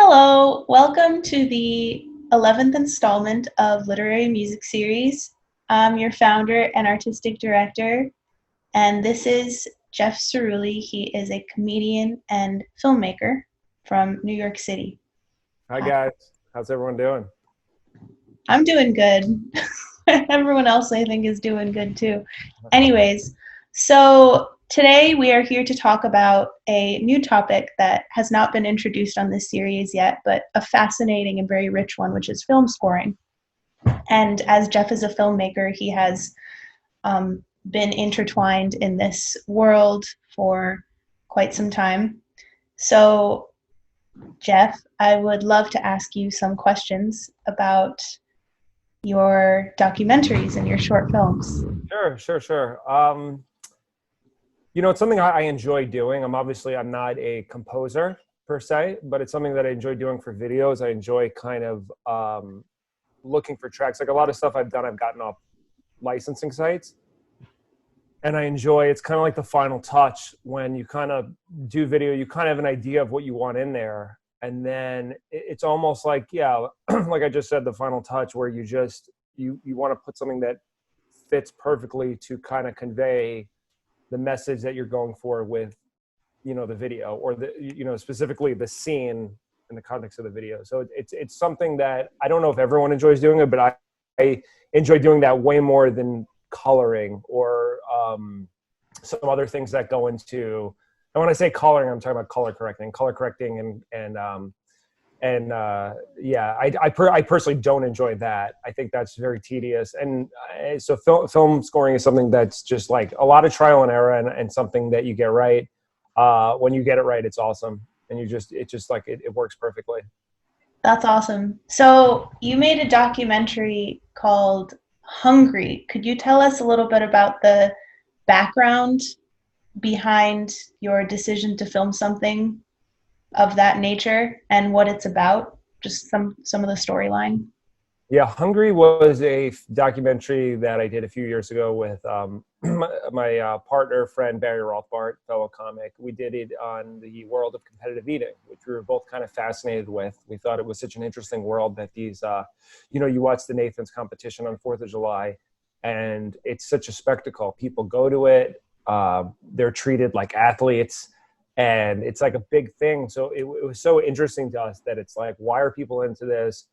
Hello, welcome to the 11th installment of Literary Music Series. I'm your founder and artistic director, and this is Jeff Cerulli. He is a comedian and filmmaker from New York City. Hi guys, how's everyone doing? I'm doing good. Everyone else, I think, is doing good too. Anyways, so today we are here to talk about a new topic that has not been introduced on this series yet, but a fascinating and very rich one, which is film scoring. And as Jeff is a filmmaker, he has been intertwined in this world for quite some time. So, Jeff, I would love to ask you some questions about your documentaries and your short films. Sure. It's something I enjoy doing. I'm not a composer per se, but it's something that I enjoy doing for videos. I enjoy kind of looking for tracks. Like a lot of stuff I've done, I've gotten off licensing sites. And I enjoy, it's kind of like the final touch when you kind of do video, you kind of have an idea of what you want in there. And then it's almost like, yeah, like I just said, the final touch where you want to put something that fits perfectly to kind of convey the message that you're going for with, the video or specifically the scene in the context of the video. So it's something that I don't know if everyone enjoys doing it, but I enjoy doing that way more than coloring or some other things that go into. And when I say coloring, I'm talking about color correcting, I personally don't enjoy that. I think that's very tedious. And so film scoring is something that's just like a lot of trial and error and something that you get right. When you get it right, it's awesome. And it works perfectly. That's awesome. So, you made a documentary called Hungry. Could you tell us a little bit about the background behind your decision to film something of that nature and what it's about? Just some of the storyline. Yeah, Hungry was a documentary that I did a few years ago with my partner, friend Barry Rothbart, fellow comic. We did it on the world of competitive eating, which we were both kind of fascinated with. We thought it was such an interesting world that you watch the Nathan's competition on 4th of July, and it's such a spectacle. People go to it. They're treated like athletes. And it's like a big thing. So it was so interesting to us that it's like, why are people into this?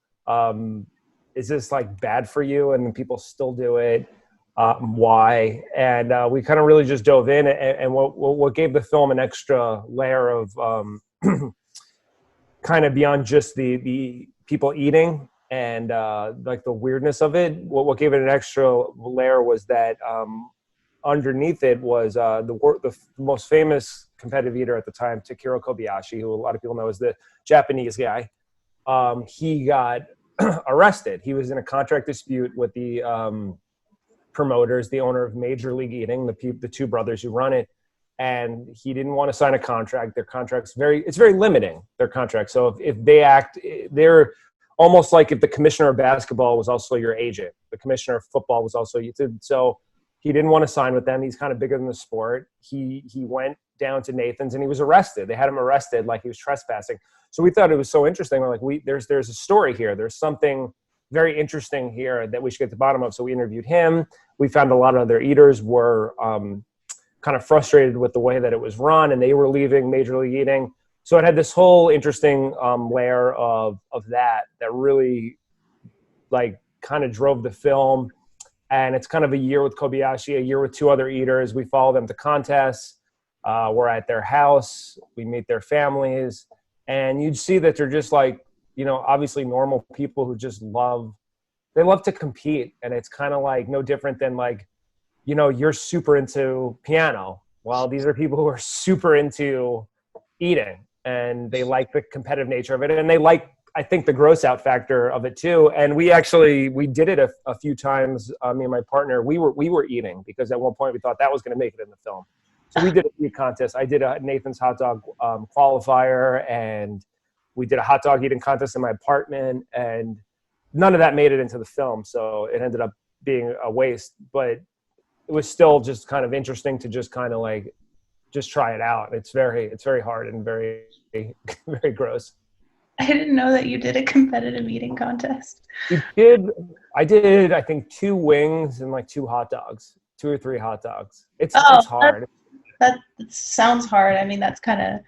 Is this like bad for you? And people still do it. Why? And we kind of really just dove in. And what gave the film an extra layer of kind of beyond just the people eating and like the weirdness of it, what gave it an extra layer was that underneath it was the most famous competitive eater at the time, Takiro Kobayashi, who a lot of people know is the Japanese guy. He got arrested. He was in a contract dispute with the promoters, the owner of Major League Eating, the two brothers who run it, and he didn't want to sign a contract. Their contract's it's very limiting, their contract. So if they act, they're almost like if the commissioner of basketball was also your agent, the commissioner of football was also you. So he didn't want to sign with them. He's kind of bigger than the sport. He went down to Nathan's and he was arrested. They had him arrested like he was trespassing. So we thought it was so interesting. We're like, there's a story here. There's something very interesting here that we should get to the bottom of. So we interviewed him. We found a lot of other eaters were kind of frustrated with the way that it was run, and they were leaving Major League Eating. So it had this whole interesting layer of that really like kind of drove the film. And it's kind of a year with Kobayashi, a year with two other eaters. We follow them to contests. We're at their house. We meet their families. And you'd see that they're just like, obviously normal people who just love to compete. And it's kind of like no different than like, you're super into piano. Well, these are people who are super into eating. And they like the competitive nature of it. And they like, I think, the gross out factor of it too. And we did it a few times. Me and my partner, we were eating because at one point we thought that was going to make it in the film. So we did a few contests. I did a Nathan's hot dog qualifier, and we did a hot dog eating contest in my apartment, and none of that made it into the film. So it ended up being a waste, but it was still just kind of interesting to just kind of like, just try it out. It's very hard and very, very gross. I didn't know that you did a competitive eating contest. We did. I did. I think 2 wings and like 2 hot dogs, 2 or 3 hot dogs. Oh, It's hard. that sounds hard. I mean, that's kind of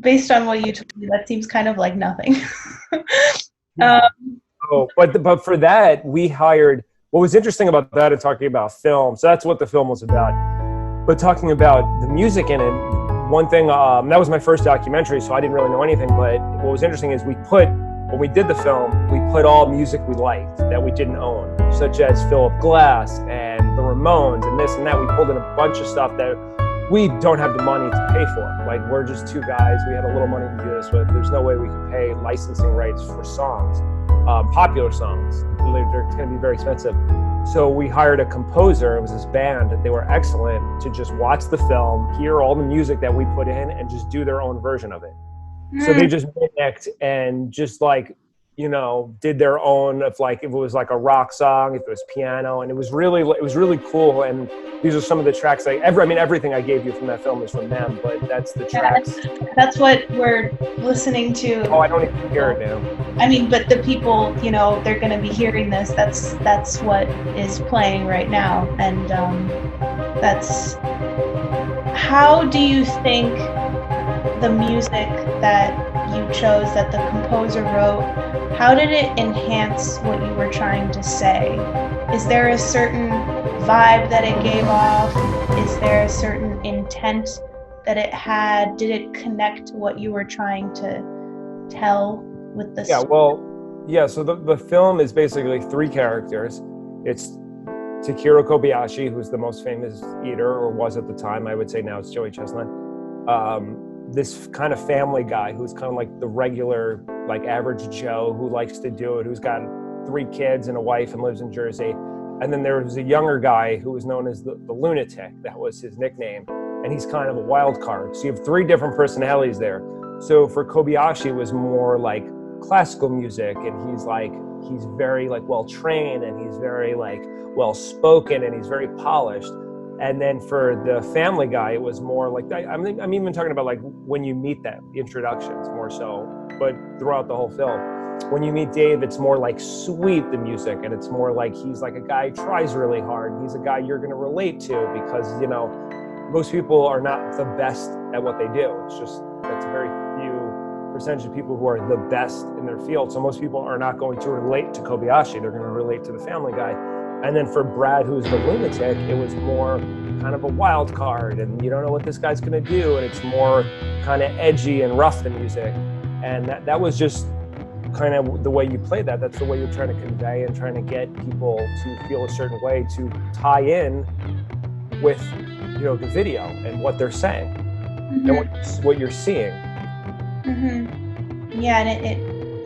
based on what you told me. That seems kind of like nothing. um, Yeah. Oh, but for that we hired. What was interesting about that and talking about film. So that's what the film was about. But talking about the music in it, one thing that was my first documentary, so I didn't really know anything. But what was interesting is when we did the film, we put all music we liked that we didn't own, such as Philip Glass and the Ramones and this and that. We pulled in a bunch of stuff that we don't have the money to pay for. Like, we're just 2 guys. We had a little money to do this with. There's no way we could pay licensing rights for songs, popular songs. They're going to be very expensive. So we hired a composer. It was this band. They were excellent to just watch the film, hear all the music that we put in, and just do their own version of it. So they just mimicked and just like, did their own, if it was like a rock song, if it was piano, and it was really cool. And these are some of the tracks everything I gave you from that film is from them, but that's the tracks. that's what we're listening to. Oh, I don't even hear it now. I mean, but the people, they're going to be hearing this. That's what is playing right now, and that's. How do you think the music that you chose, that the composer wrote, how did it enhance what you were trying to say? Is there a certain vibe that it gave off? Is there a certain intent that it had? Did it connect to what you were trying to tell with the story? So the film is basically 3 characters. It's Takiro Kobayashi, who's the most famous eater, or was at the time. I would say now it's Joey Chestnut. This kind of family guy who's kind of like the regular, like average Joe who likes to do it, who's got 3 kids and a wife and lives in Jersey. And then there was a younger guy who was known as the lunatic. That was his nickname. And he's kind of a wild card. So you have 3 different personalities there. So for Kobayashi, it was more like classical music, and he's very like well trained, and he's very like well spoken, and he's very polished. And then for the family guy, it was more like, I'm even talking about like when you meet them, the introductions more so, but throughout the whole film. When you meet Dave, it's more like sweet, the music, and it's more like he's like a guy who tries really hard. He's a guy you're going to relate to because, most people are not the best at what they do. It's just, that's a very few percentage of people who are the best in their field. So most people are not going to relate to Kobayashi. They're going to relate to the family guy. And then for Brad, who's the lunatic, it was more kind of a wild card, and you don't know what this guy's going to do, and it's more kind of edgy and rough, the music. And that was just kind of the way you play that. That's the way you're trying to convey and trying to get people to feel a certain way to tie in with, the video and what they're saying and what you're seeing. Yeah, and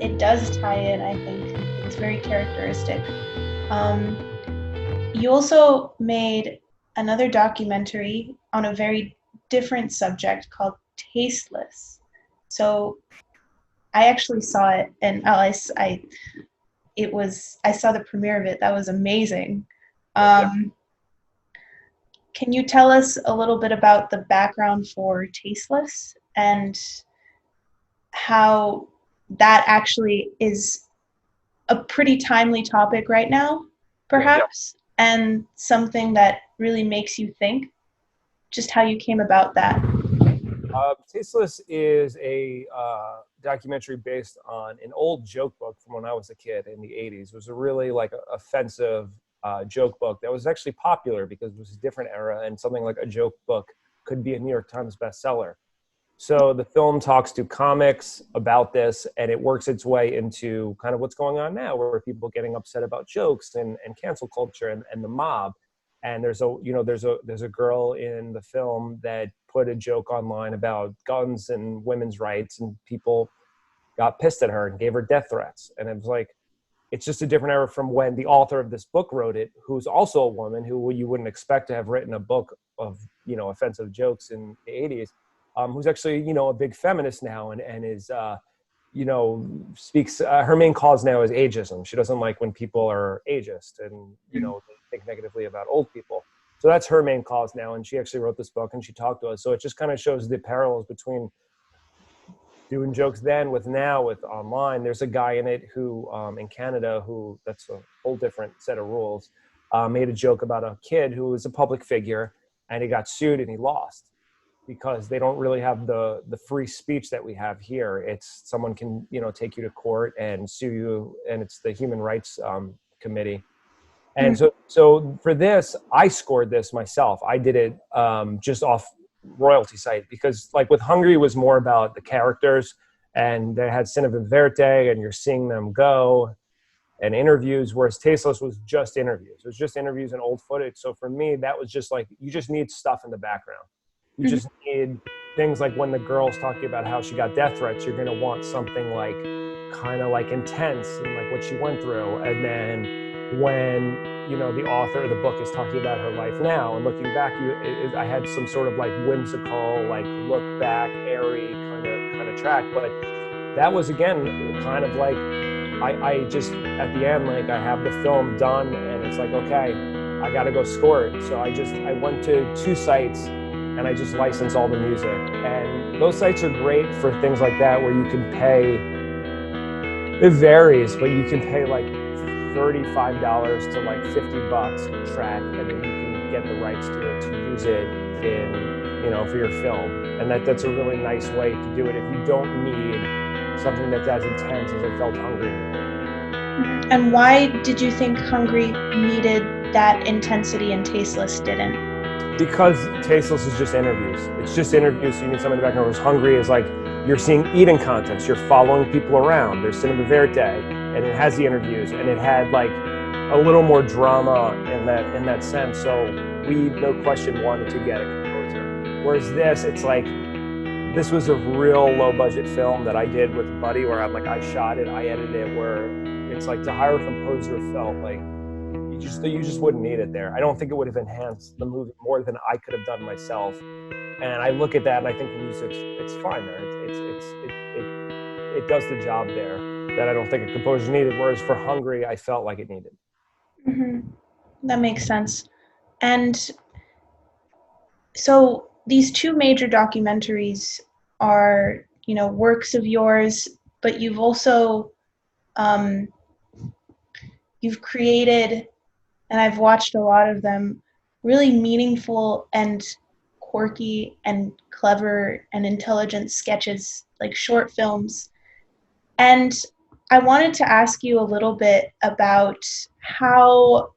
it does tie in. I think it's very characteristic. You also made another documentary on a very different subject called Tasteless. So I actually saw it, and I saw the premiere of it. That was amazing. Can you tell us a little bit about the background for Tasteless and how that actually is a pretty timely topic right now, perhaps, and something that really makes you think, just how you came about that? Tasteless is a documentary based on an old joke book from when I was a kid in the 80s. It was a really like offensive joke book that was actually popular because it was a different era, and something like a joke book could be a New York Times bestseller. So the film talks to comics about this, and it works its way into kind of what's going on now, where people are getting upset about jokes and cancel culture and the mob. And there's a girl in the film that put a joke online about guns and women's rights, and people got pissed at her and gave her death threats. And it was like, it's just a different era from when the author of this book wrote it, who's also a woman who you wouldn't expect to have written a book of, offensive jokes in the 80s, who's actually, a big feminist now and is, speaks, her main cause now is ageism. She doesn't like when people are ageist and, they think negatively about old people. So that's her main cause now. And she actually wrote this book and she talked to us. So it just kind of shows the parallels between doing jokes then with now with online. There's a guy in it who in Canada who, that's a whole different set of rules, made a joke about a kid who was a public figure and he got sued and he lost because they don't really have the free speech that we have here. It's someone can, you know, take you to court and sue you, and it's the Human Rights Committee. And so for this, I scored this myself. I did it just off royalty site because, like, with Hungry it was more about the characters, and they had Cinema Verte and you're seeing them go, and interviews, whereas Tasteless was just interviews. It was just interviews and old footage. So for me, that was just like, you just need stuff in the background. You just need things like when the girl's talking about how she got death threats, you're going to want something like kind of like intense and like what she went through. And then when, you know, the author of the book is talking about her life now and looking back, I had some sort of like whimsical, like look back, airy kind of track. But that was, again, kind of like, I just, at the end, like, I have the film done and it's like, okay, I got to go score it. So I went to 2 sites and I just licensed all the music. And those sites are great for things like that, where you can pay, it varies, but you can pay like $35 to like $50 a track, and then you can get the rights to use it in, you know, for your film. And that's a really nice way to do it if you don't need something that's as intense as I felt Hungry. And why did you think Hungry needed that intensity and Tasteless didn't? Because Tasteless is just interviews. It's just interviews, so you need something in the background. Whereas Hungry is like, you're seeing eating contests, you're following people around. There's Cinema Verte, and it has the interviews, and it had like a little more drama in that sense. So we, no question, wanted to get a composer. Whereas this, it's like, this was a real low budget film that I did with a buddy, where I shot it, I edited it, where it's like, to hire a composer felt like you just wouldn't need it there. I don't think it would have enhanced the movie more than I could have done myself. And I look at that and I think the music, it's fine there. It does the job there that I don't think a composer needed. Whereas for Hungry, I felt like it needed. That makes sense. And so these 2 major documentaries are, you know, works of yours, but you've also you've created, and I've watched a lot of them, really meaningful and quirky and clever and intelligent sketches, like short films. And I wanted to ask you a little bit about how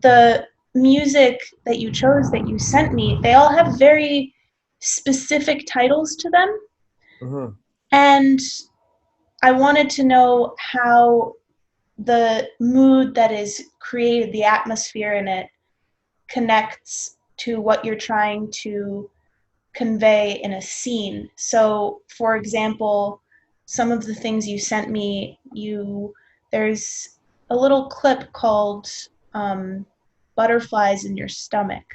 the music that you chose, that you sent me, they all have very specific titles to them. And I wanted to know how the mood that is created, the atmosphere in it, connects to what you're trying to convey in a scene. So, for example, some of the things you sent me, there's a little clip called Butterflies in Your Stomach.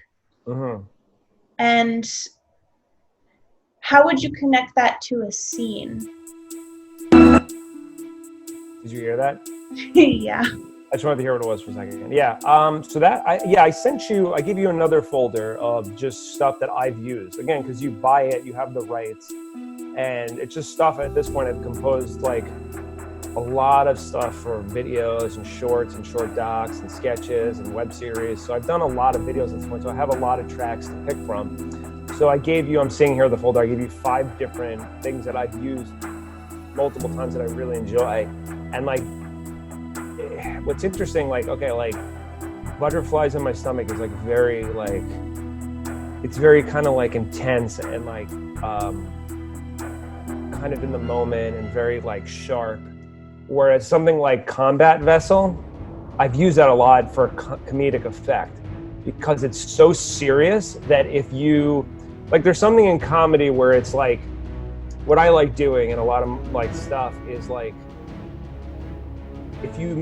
And how would you connect that to a scene? Did you hear that? Yeah. I just wanted to hear what it was for a second. Yeah. So that, I gave you another folder of just stuff that I've used. Again, because you buy it, you have the rights. And it's just stuff at this point. I've composed like a lot of stuff for videos and shorts and short docs and sketches and web series. So I've done a lot of videos at this point. So I have a lot of tracks to pick from. So I gave you, I'm seeing here the folder, I gave you 5 different things that I've used multiple times that I really enjoy. And like, what's interesting, like, okay, like Butterflies in My Stomach is like very like, it's very kind of like intense and like kind of in the moment and very like sharp. Whereas something like Combat Vessel, I've used that a lot for comedic effect because it's so serious that if you, like, there's something in comedy where it's like, what I like doing and a lot of like stuff is like, if you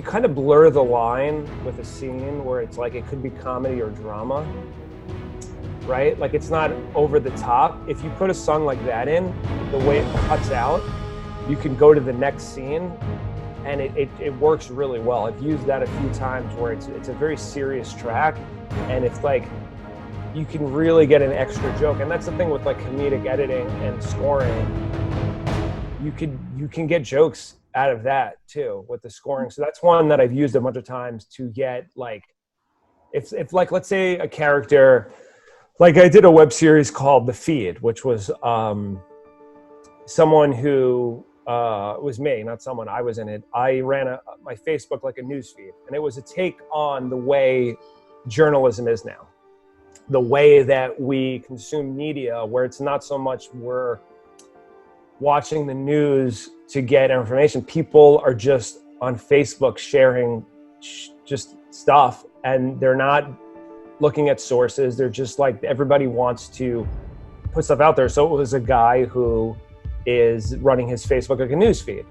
kind of blur the line with a scene where it's like, it could be comedy or drama, right? Like, it's not over the top. If you put a song like that in, the way it cuts out, you can go to the next scene and it works really well. I've used that a few times where it's a very serious track, and it's like, you can really get an extra joke. And that's the thing with like comedic editing and scoring. You can get jokes out of that too with the scoring. So that's one that I've used a bunch of times to get like, if like, let's say a character, like I did a web series called The Feed, which was someone who was me, not someone, I was in it. I ran my Facebook like a news feed, and it was a take on the way journalism is now, the way that we consume media, where it's not so much we're watching the news to get information. People are just on Facebook sharing just stuff, and they're not looking at sources. They're just like, everybody wants to put stuff out there. So it was a guy who is running his Facebook like a news feed.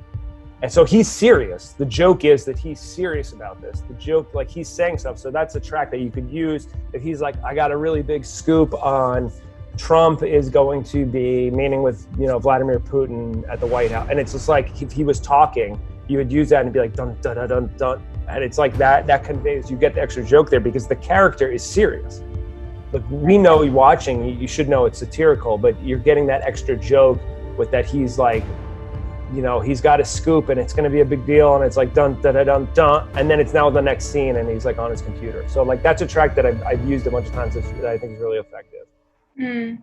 And so he's serious. The joke is that he's serious about this. The joke, like he's saying stuff. So that's a track that you could use if he's like, I got a really big scoop on Trump is going to be meeting with, Vladimir Putin at the White House. And it's just like, if he was talking, you would use that and be like, dun, dun, dun, dun, dun. And it's like that conveys, you get the extra joke there because the character is serious. Like we know watching, you should know it's satirical, but you're getting that extra joke with that. He's like, he's got a scoop and it's going to be a big deal. And it's like, dun, dun, dun, dun, dun. And then it's now the next scene and he's like on his computer. So like, that's a track that I've used a bunch of times that I think is really effective. Mm.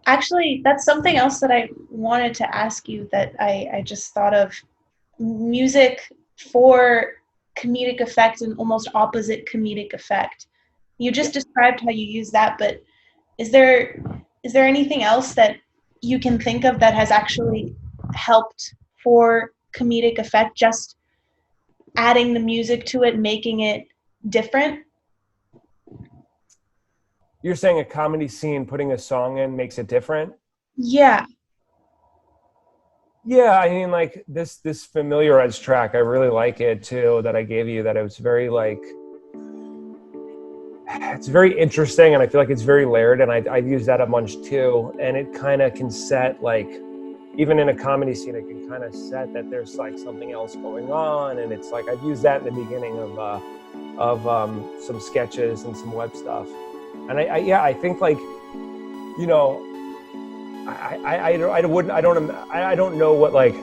Actually, that's something else that I wanted to ask you that I just thought of. Music for comedic effect and almost opposite comedic effect. You just described how you use that, but is there anything else that you can think of that has actually helped for comedic effect, just adding the music to it, making it different? You're saying a comedy scene, putting a song in makes it different? Yeah. Yeah, I mean, like this Familiarized track, I really like it too, that I gave you, that it was very like, it's very interesting, and I feel like it's very layered, and I've used that a bunch too, and it kind of can set, like, even in a comedy scene, it can kind of set that there's like something else going on, and it's like, I've used that in the beginning of some sketches and some web stuff. And I think like, I don't know what like,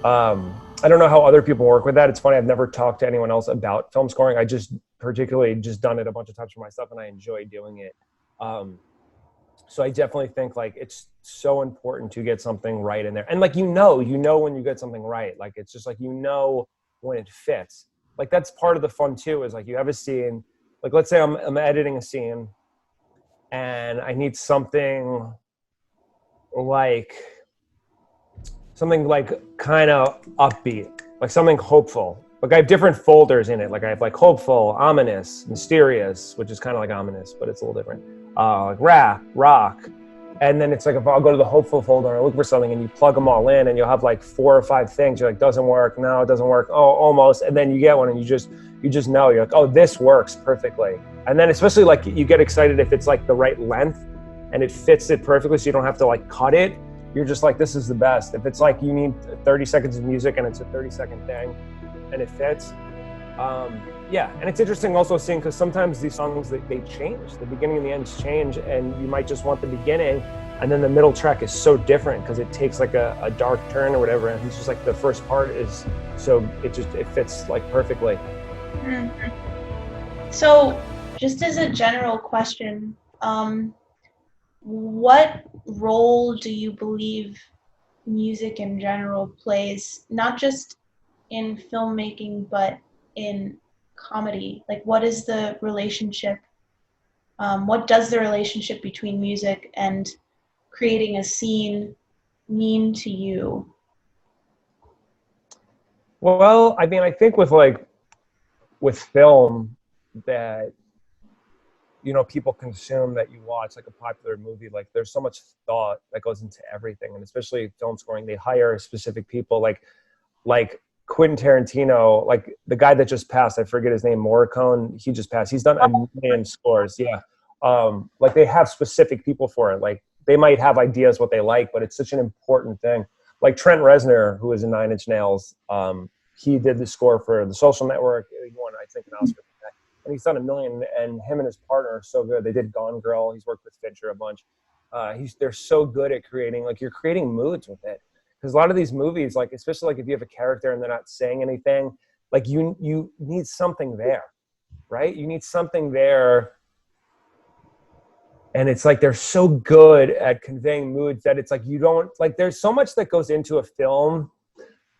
I don't know how other people work with that. It's funny, I've never talked to anyone else about film scoring. I just particularly just done it a bunch of times for myself, and I enjoy doing it. So I definitely think like it's so important to get something right in there. And like, when you get something right, like, it's just like, when it fits. Like that's part of the fun too, is like you have a scene, like let's say I'm editing a scene and I need something like kind of upbeat, like something hopeful. Like I have different folders in it. Like I have like hopeful, ominous, mysterious, which is kind of like ominous, but it's a little different. Like rap, rock. And then it's like, if I'll go to the hopeful folder and I look for something, and you plug them all in, and you'll have like 4 or 5 things. You're like, doesn't work. No, it doesn't work. Oh, almost. And then you get one and you just know, you're like, oh, this works perfectly. And then especially like you get excited if it's like the right length and it fits it perfectly, so you don't have to like cut it. You're just like, this is the best. If it's like you need 30 seconds of music and it's a 30-second thing and it fits. Yeah, and it's interesting also seeing, because sometimes these songs, they change. The beginning and the ends change, and you might just want the beginning, and then the middle track is so different because it takes like a dark turn or whatever, and it's just like the first part is so, it fits like perfectly. Mm-hmm. So just as a general question, what role do you believe music in general plays, not just in filmmaking, but in comedy? Like, what is the relationship? What does the relationship between music and creating a scene mean to you? Well, I mean, I think with film that, people consume, that you watch like a popular movie, like there's so much thought that goes into everything. And especially film scoring, they hire specific people, like Quentin Tarantino, like the guy that just passed, I forget his name, Morricone, he just passed. He's done a million scores. Yeah. Like they have specific people for it. Like they might have ideas what they like, but it's such an important thing. Like Trent Reznor, who is in 9 Inch Nails, he did the score for The Social Network. He won, I think, an Oscar for that. and he's done a million. And him and his partner are so good. They did Gone Girl. He's worked with Fincher a bunch. They're so good at creating, like, you're creating moods with it. Because a lot of these movies, like, especially like if you have a character and they're not saying anything, like you need something there, right? You need something there. And it's like they're so good at conveying moods that it's like you don't, like, there's so much that goes into a film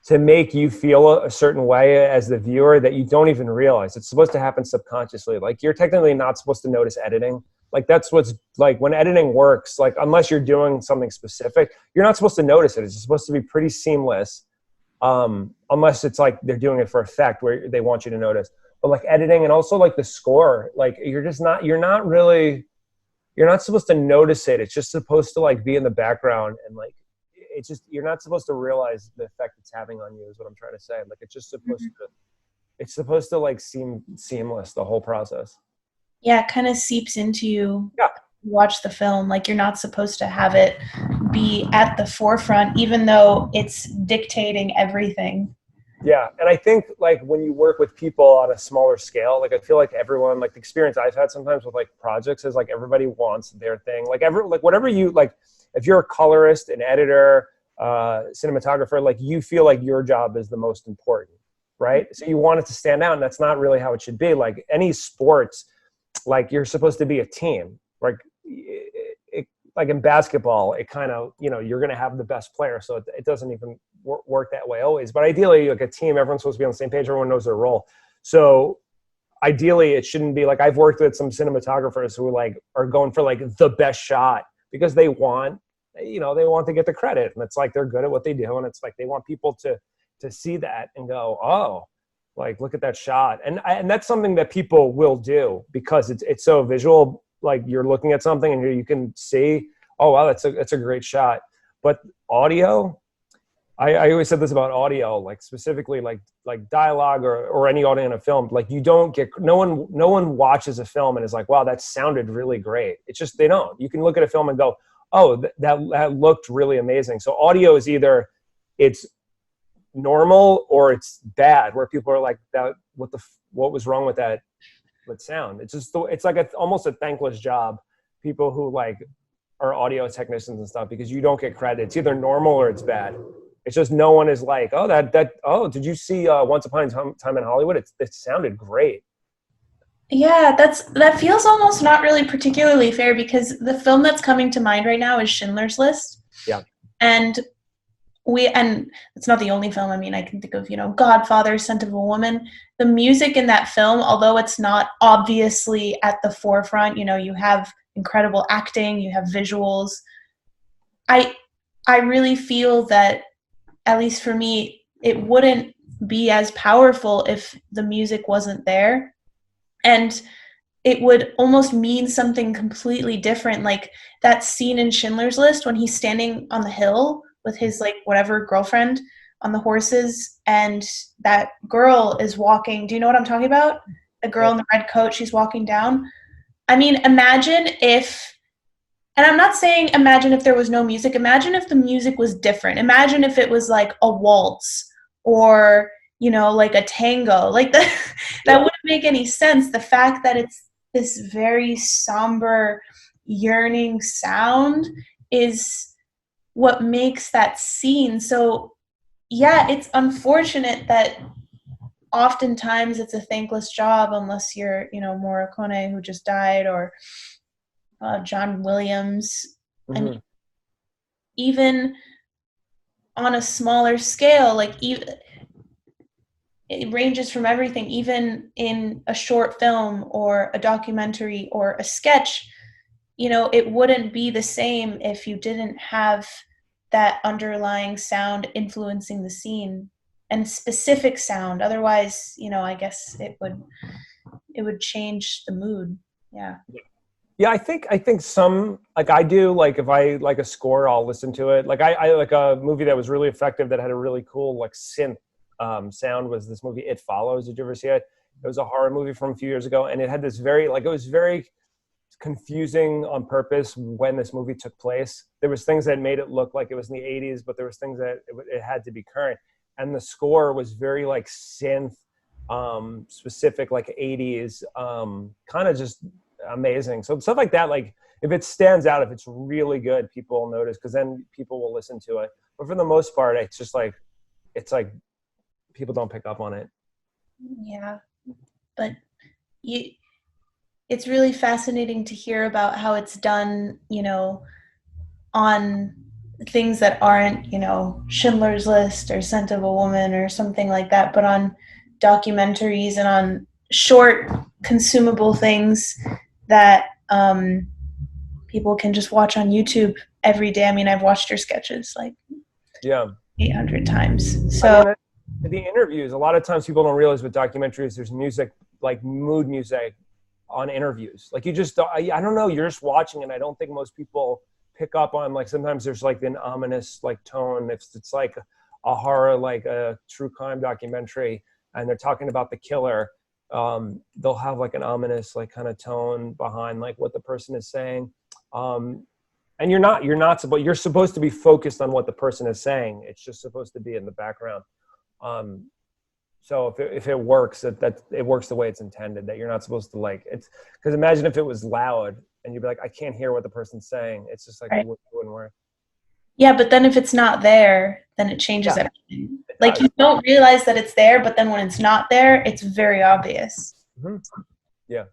to make you feel a certain way as the viewer that you don't even realize. It's supposed to happen subconsciously. Like, you're technically not supposed to notice editing. Like, that's what's, like, when editing works, like, unless you're doing something specific, you're not supposed to notice it. It's supposed to be pretty seamless, unless it's like they're doing it for effect where they want you to notice. But like editing, and also like the score, like, you're not supposed to notice it. It's just supposed to like be in the background, and like, it's just, you're not supposed to realize the effect it's having on you, is what I'm trying to say. Like, it's just supposed to, it's supposed to like seem seamless, the whole process. Yeah, it kind of seeps into you. Yeah. Watch the film. Like, you're not supposed to have it be at the forefront, even though it's dictating everything. Yeah. And I think like when you work with people on a smaller scale, like, I feel like everyone, like, the experience I've had sometimes with like projects is like everybody wants their thing. Like, like whatever you like, if you're a colorist, an editor, cinematographer, like, you feel like your job is the most important, right? So you want it to stand out, and that's not really how it should be. Like any sports, like, you're supposed to be a team. Like, like in basketball, it kind of, you're going to have the best player. So it doesn't even work that way always. But ideally, like a team, everyone's supposed to be on the same page. Everyone knows their role. So ideally, it shouldn't be like, I've worked with some cinematographers who like are going for like the best shot because they want to get the credit. And it's like, they're good at what they do. And it's like, they want people to see that and go, oh, like, look at that shot. And that's something that people will do because it's so visual. Like, you're looking at something and you can see, oh wow, that's a great shot. But audio, I always said this about audio, like specifically like dialogue or any audio in a film, like, you don't get, no one watches a film and is like, wow, that sounded really great. It's just, they don't. You can look at a film and go, oh, that looked really amazing. So audio is either it's normal or it's bad, where people are like, that what was wrong with that with sound? It's just, it's like almost a thankless job, people who like are audio technicians and stuff, because you don't get credit. It's either normal or it's bad. It's just, no one is like, oh, did you see Once Upon a Time in Hollywood? It sounded great. Yeah, that feels almost not really particularly fair, because the film that's coming to mind right now is Schindler's List. Yeah. And it's not the only film. I mean, I can think of, Godfather, Scent of a Woman. The music in that film, although it's not obviously at the forefront, you have incredible acting, you have visuals. I really feel that, at least for me, it wouldn't be as powerful if the music wasn't there. And it would almost mean something completely different. Like that scene in Schindler's List when he's standing on the hill with his like whatever girlfriend on the horses, and that girl is walking. Do you know what I'm talking about? The girl in the red coat, she's walking down. I mean, imagine if, and I'm not saying imagine if there was no music, imagine if the music was different. Imagine if it was like a waltz or, like a tango. Like that wouldn't make any sense. The fact that it's this very somber, yearning sound is what makes that scene. So yeah, it's unfortunate that oftentimes it's a thankless job, unless you're, Morricone, who just died, or John Williams. Mm-hmm. I mean, even on a smaller scale, like it ranges from everything. Even in a short film or a documentary or a sketch, it wouldn't be the same if you didn't have that underlying sound influencing the scene, and specific sound. Otherwise, I guess it would change the mood. Yeah. Yeah, I think some, like, I do, like, if I like a score, I'll listen to it. Like I like a movie that was really effective that had a really cool like synth sound, was this movie It Follows. Did you ever see it? It was a horror movie from a few years ago, and it had this very, like, it was very confusing on purpose when this movie took place. There was things that made it look like it was in the 80s, but there was things that it had to be current. And the score was very like synth, specific like 80s, kind of just amazing. So stuff like that, like if it stands out, if it's really good, people will notice because then people will listen to it. But for the most part, it's just like, it's like people don't pick up on it. Yeah, but you, it's really fascinating to hear about how it's done, on things that aren't, Schindler's List or Scent of a Woman or something like that, but on documentaries and on short, consumable things that people can just watch on YouTube every day. I mean, I've watched your sketches like Yeah. 800 times. I So, mean, the interviews, a lot of times people don't realize with documentaries, there's music, like mood music on interviews. Like you just, I don't know, you're just watching and I don't think most people pick up on, like sometimes there's like an ominous like tone. If it's like a horror, like a true crime documentary and they're talking about the killer, they'll have like an ominous like kind of tone behind like what the person is saying. And you're supposed to be focused on what the person is saying. It's just supposed to be in the background. Um, so if it works, that it works the way it's intended, that you're not supposed to like, it's because imagine if it was loud and you'd be like, I can't hear what the person's saying. It's just like, right. it wouldn't work. Yeah, but then if it's not there, then it changes Yeah, everything. it Like you does. don't realize that it's there, but then when it's not there, it's very obvious. Mm-hmm. Yeah.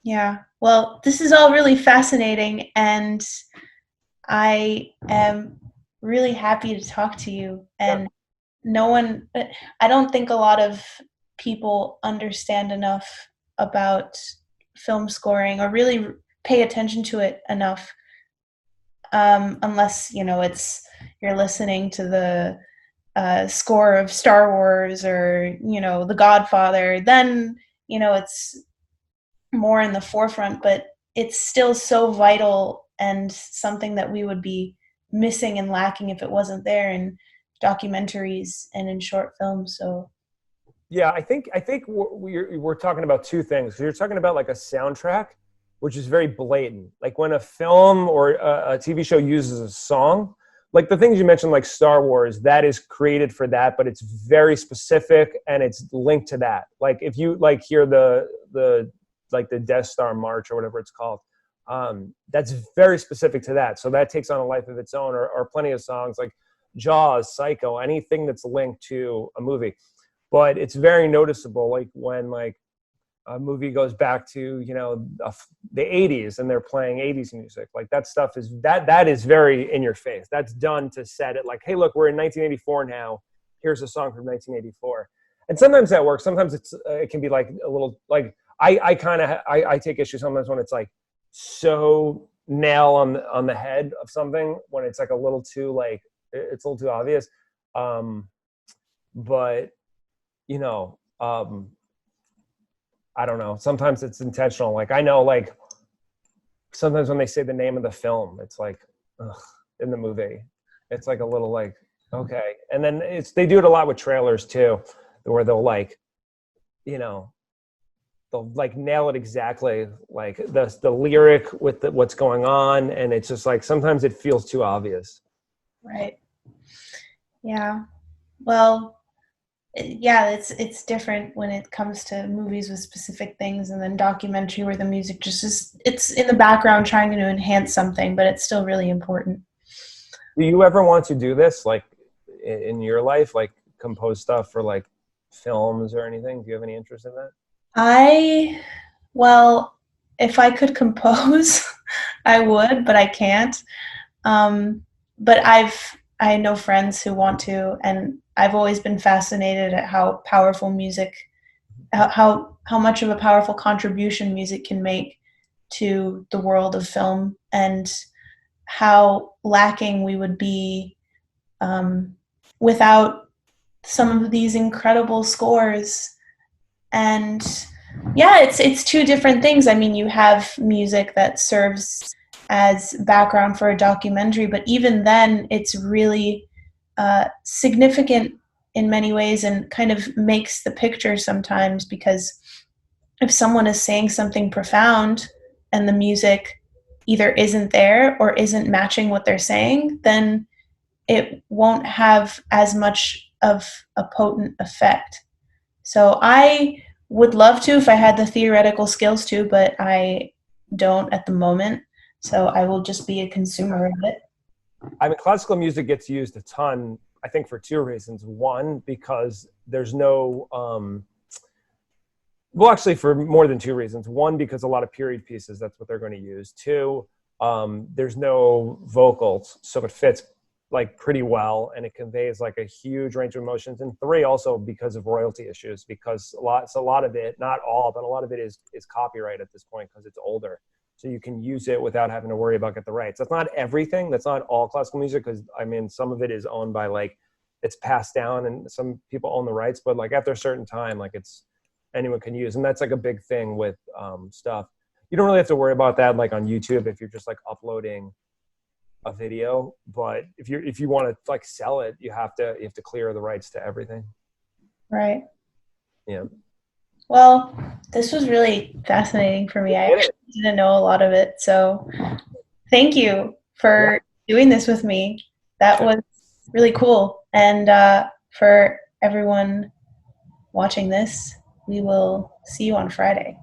Yeah. Well, this is all really fascinating, and I am really happy to talk to you. Yeah. And I don't think a lot of people understand enough about film scoring or really pay attention to it enough, unless, it's you're listening to the score of Star Wars or, The Godfather, then, it's more in the forefront, but it's still so vital and something that we would be missing and lacking if it wasn't there in documentaries and in short films. So Yeah, I think we're talking about two things. You're talking about like a soundtrack, which is very blatant. Like when a film or a TV show uses a song, like the things you mentioned, like Star Wars, that is created for that, but it's very specific and it's linked to that. Like if you like hear the like the Death Star March or whatever it's called, that's very specific to that. So that takes on a life of its own. Or plenty of songs like Jaws, Psycho, anything that's linked to a movie. But it's very noticeable, like when like a movie goes back to the 80s and they're playing 80s music, like that stuff is that is very in your face. That's done to set it like, hey, look, we're in 1984 now, here's a song from 1984. And sometimes that works, sometimes it can be like a little like I take issue sometimes when it's like so nail on the head of something, when it's like a little too like it's a little too obvious. But you know, I don't know. Sometimes it's intentional. Like I know, like sometimes when they say the name of the film, it's like ugh, in the movie, it's like a little like okay. And then they do it a lot with trailers too, where they'll like, you know, they'll like nail it exactly, like the lyric with what's going on, and it's just like sometimes it feels too obvious. right. Yeah. Well, yeah, it's different when it comes to movies with specific things, and then documentary where the music just is, it's in the background trying to enhance something, but it's still really important. Do you ever want to do this, like in your life, like compose stuff for like films or anything? Do you have any interest in that? I Well, if I could compose, I would, but I can't. Um, but I know friends who want to, and I've always been fascinated at how powerful music, how much of a powerful contribution music can make to the world of film, and how lacking we would be without some of these incredible scores. And yeah, it's two different things. I mean, you have music that serves as background for a documentary, but even then it's really significant in many ways and kind of makes the picture sometimes, because if someone is saying something profound and the music either isn't there or isn't matching what they're saying, then it won't have as much of a potent effect. So I would love to if I had the theoretical skills to, but I don't at the moment. So I will just be a consumer of it. I mean, classical music gets used a ton, I think, for two reasons. One, because there's no, well, actually, for more than two reasons. One, because a lot of period pieces, that's what they're going to use. Two, there's no vocals, so it fits like pretty well, and it conveys like a huge range of emotions. And three, also because of royalty issues, because a lot of it, not all, but a lot of it is copyright at this point because it's older. So you can use it without having to worry about get the rights. That's not everything. That's not all classical music, because I mean, some of it is owned by like, it's passed down, and some people own the rights. But like after a certain time, like it's anyone can use, and that's like a big thing with stuff. You don't really have to worry about that like on YouTube if you're just like uploading a video. But if you want to like sell it, you have to clear the rights to everything. Right. Yeah. Well, this was really fascinating for me. I actually didn't know a lot of it. So thank you for doing this with me. That was really cool. And for everyone watching this, we will see you on Friday.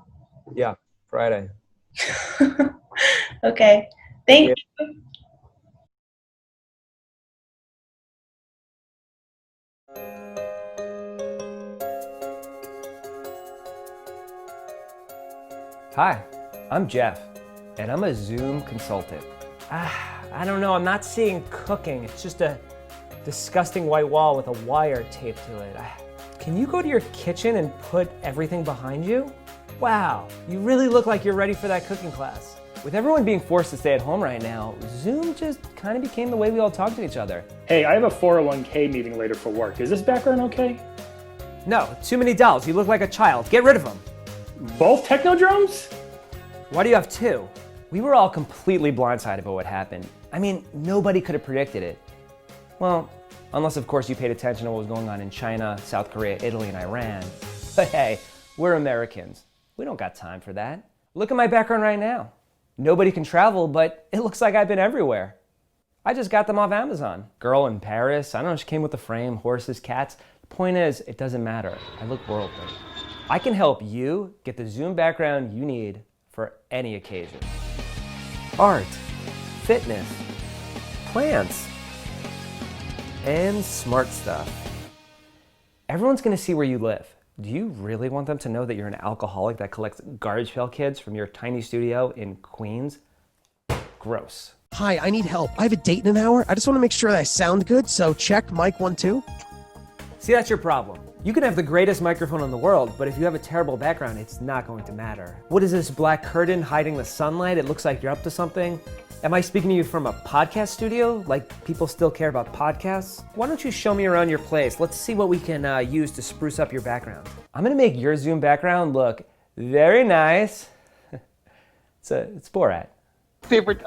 Yeah, Friday. Okay. Thank you. Hi, I'm Jeff, and I'm a Zoom consultant. I don't know, I'm not seeing cooking. It's just a disgusting white wall with a wire taped to it. Can you go to your kitchen and put everything behind you? Wow, you really look like you're ready for that cooking class. With everyone being forced to stay at home right now, Zoom just kind of became the way we all talk to each other. Hey, I have a 401k meeting later for work. Is this background okay? No, too many dolls. You look like a child. Get rid of them. Both technodromes? Why do you have two? We were all completely blindsided by what happened. I mean, nobody could have predicted it. Well, unless of course you paid attention to what was going on in China, South Korea, Italy, and Iran. But hey, we're Americans. We don't got time for that. Look at my background right now. Nobody can travel, but it looks like I've been everywhere. I just got them off Amazon. Girl in Paris, I don't know, she came with the frame, horses, cats. The point is, it doesn't matter. I look worldly. I can help you get the Zoom background you need for any occasion. Art, fitness, plants, and smart stuff. Everyone's gonna see where you live. Do you really want them to know that you're an alcoholic that collects garbage pail kids from your tiny studio in Queens? Gross. Hi, I need help. I have a date in an hour. I just want to make sure that I sound good, so check mic 1, 2. See, that's your problem. You can have the greatest microphone in the world, but if you have a terrible background, it's not going to matter. What is this black curtain hiding the sunlight? It looks like you're up to something. Am I speaking to you from a podcast studio? Like people still care about podcasts? Why don't you show me around your place? Let's see what we can use to spruce up your background. I'm gonna make your Zoom background look very nice. It's Borat. Favorite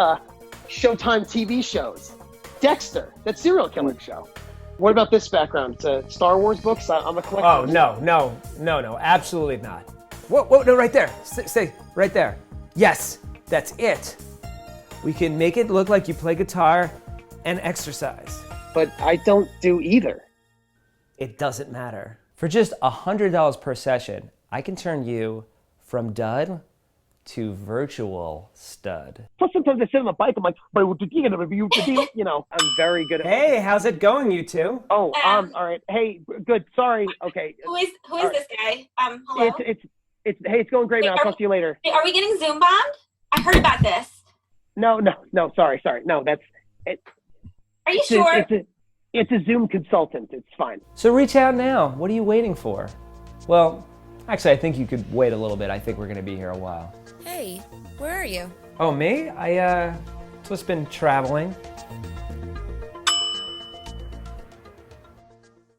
Showtime TV shows. Dexter, that serial killer show. What about this background? Star Wars books? I'm a collector. Oh, no, absolutely not. Whoa, no, right there. Stay right there. Yes, that's it. We can make it look like you play guitar and exercise. But I don't do either. It doesn't matter. For just $100 per session, I can turn you from dud to virtual stud. Plus, sometimes I sit on the bike. I'm like, you know, I'm very good at. Hey, how's it going, you two? Oh, all right. Hey, good. Sorry. Okay. Who is this guy? Hello. It's going great, man. I'll talk to you later. Are we getting Zoom bombed? I heard about this. No. Sorry. No, that's it. Are you sure? It's a Zoom consultant. It's fine. So reach out now. What are you waiting for? Well, actually, I think you could wait a little bit. I think we're going to be here a while. Hey, where are you? Oh, me? I just been traveling.